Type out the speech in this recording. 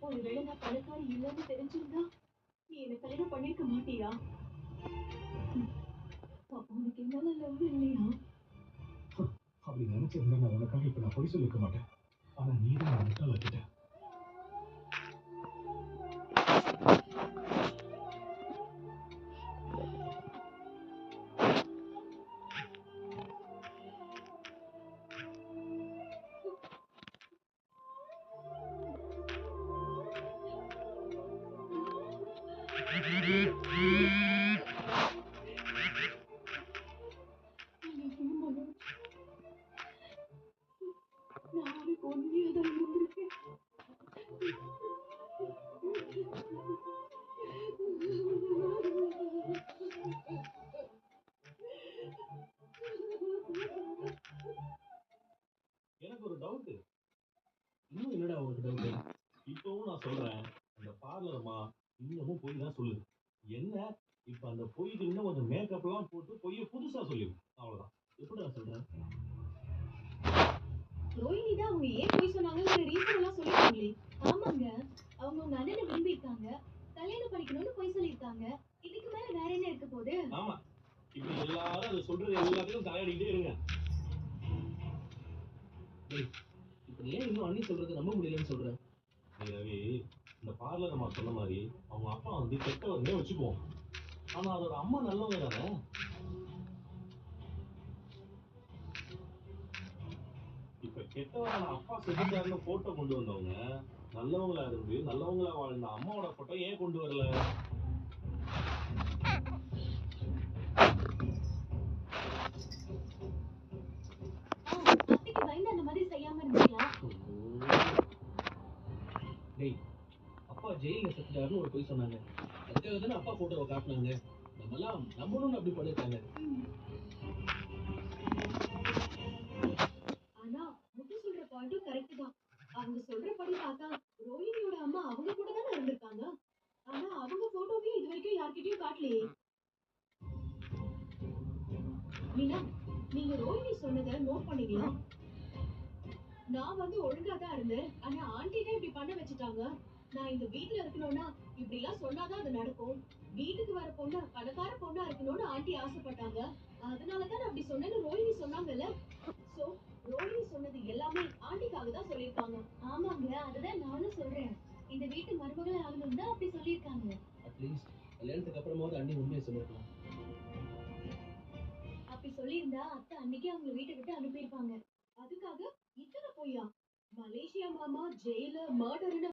ஒருவேளை நான் பணக்காரி இல்லைன்னு தெரிஞ்சிருந்தா நீ என்ன கல்யாணம் பண்ணிருக்க மாட்டியா? அப்போ உனக்கு என் மேல லவ் இல்லையா? அப்படி நினைச்சிருந்தா நான் உனக்காக இப்ப நான் பொய் சொல்லிருக்க மாட்டேன். ஆனா நீ தான் முட்டாளாக்கிட்ட. நான் உனக்கு உண்மையாதான் இருந்திருக்கேன். எனக்கு ஒரு டவுட். இன்னும் என்னடா உனக்கு டவுட்? இப்பவும் நான் சொல்றேன், அந்த பார்லர்மா இன்னமும் பொய் தான் சொல்லுது. என்ன இப்ப அந்த பொய்க்கு இன்னும் கொஞ்சம் மேக்கப்லாம் போட்டு பொய்ய புதுசா சொல்லிடு. அவ்வளவுதான். எப்படிடா சொல்றேன்? ரோஹிணி தான் அவங்க ஏன் பொய் சொன்னாங்கங்கிற ரீசன் எல்லாம் சொல்லிருக்காங்களே. ஆமாங்க, அவங்க உங்க அண்ணனை விரும்பியிருக்காங்க, கல்யாணம் பண்ணிக்கணும்னு பொய் சொல்லியிருக்காங்க. இதுக்கு மேல வேற என்ன இருக்க போகுது? ஆமா, இப்படி எல்லாரும் அதை சொல்றது எல்லாத்தையும் தலையாடிக்கிட்டே இருங்க. டேய், இப்ப நீ ஏன் இன்னும் அண்ணி சொல்றது நம்ப முடியலன்னு சொல்ற? டேய் ரவி, இந்த பார்லர் நம்ம சொன்ன மாதிரி அவங்க அப்பா வந்து கெட்டவர்னே வச்சுக்குவோம். ஆனா அதோட அம்மா நல்லவங்க தானே. இப்ப கெட்டவரான அப்பா செஞ்சுட்டாருன்னு போட்டோ கொண்டு வந்தவங்க நல்லவங்களா இருந்து நல்லவங்களா வாழ்ந்த அம்மாவோட போட்டோ ஏன் கொண்டு வரல? அத்தைக்கு பயந்து அந்த மாதிரி செய்யாம இருந்திருக்கலாம். டேய், அப்பா ஜெயில செத்துட்டாருன்னு ஒரு பொய் சொன்னாங்க. அதுக்காக தானே அப்பா போட்டோவை காட்டினாங்க. நம்மலாம் நம்பணும்னு அப்படி பண்ணிருக்காங்க. ஆனா முத்து சொல்ற பாயிண்ட்டும் கரெக்ட் தான். அவங்க சொல்றபடி பார்த்தா ரோஹிணியோட அம்மா அவங்க கூட தானே இருந்திருக்காங்க. ஆனா அவங்க போட்டோவையும் இது வரைக்கும் யார்கிட்டயும் காட்டலையே. மீனா, நீங்க ரோஹிணி சொன்னதை நோட் பண்ணீங்களா? நான் வந்து ஒழுங்கா தான் இருந்தேன். ஆனா ஆண்டி தான் இப்படி பண்ண வச்சுட்டாங்க. நான் இந்த வீட்ல இருக்கணும்னா இப்படி எல்லாம் சொன்னாதான் அது நடக்கும். வீட்டுக்கு வர பொண்ணு பணக்கார பொண்ணா இருக்கணும்னு ஆண்டி ஆசைப்பட்டாங்க. அதனாலதான் அப்படி சொன்னேன்னு ரோஹிணி சொன்னாங்கல்ல. சோ ரோஹிணி சொன்னது எல்லாமே ஆண்டிக்காக தான் சொல்லிருக்காங்க. ஆமாங்க, அதுதான் நானும் சொல்றேன். இந்த வீட்டு மருமகள் ஆகணும் தான் அப்படி சொல்லிருக்காங்க. அட்லீஸ்ட் கல்யாணத்துக்கு அப்புறமாவது அண்ணி உண்மையை சொல்லிருக்கலாம். அப்படி சொல்லியிருந்தா அத்தை அன்னைக்கே அவங்க வீட்டை விட்டு அனுப்பியிருப்பாங்க. அதுக்காக இத்தனை பொய்யா? மலேசியா மாமா ஜெயில மர்டர்னு